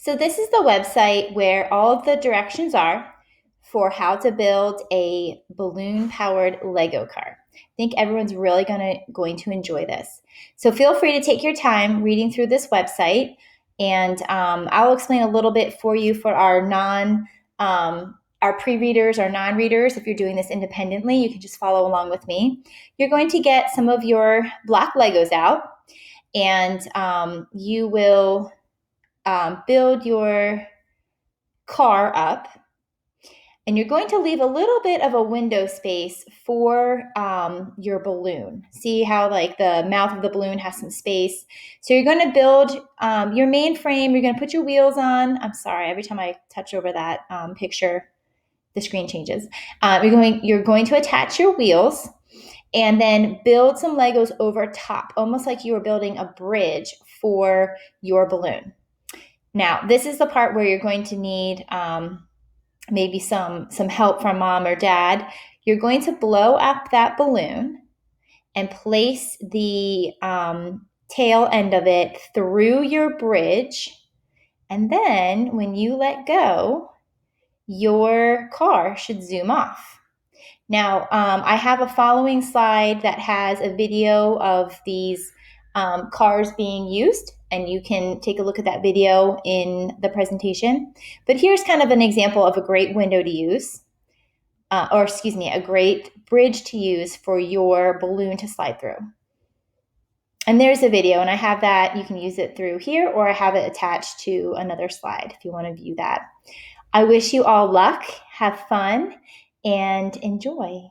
So this is the website where all of the directions are for how to build a balloon-powered Lego car. I think everyone's really going to enjoy this. So feel free to take your time reading through this website, and I'll explain a little bit for you for our pre-readers or non-readers. If you're doing this independently, you can just follow along with me. You're going to get some of your block Legos out, and you will build your car up, and you're going to leave a little bit of a window space for your balloon. See how like the mouth of the balloon has some space? So you're going to build your main frame. You're going to put your wheels on. I'm sorry, every time I touch over that picture, the screen changes. You're going to attach your wheels and then build some Legos over top, almost like you were building a bridge for your balloon. Now, this is the part where you're going to need maybe some help from mom or dad. You're going to blow up that balloon and place the tail end of it through your bridge. And then when you let go, your car should zoom off. Now, I have a following slide that has a video of these cars being used, and you can take a look at that video in the presentation. But here's kind of an example of a great window to use, a great bridge to use for your balloon to slide through. And there's a video, and I have that. You can use it through here, or I have it attached to another slide if you want to view that. I wish you all luck, have fun, and enjoy.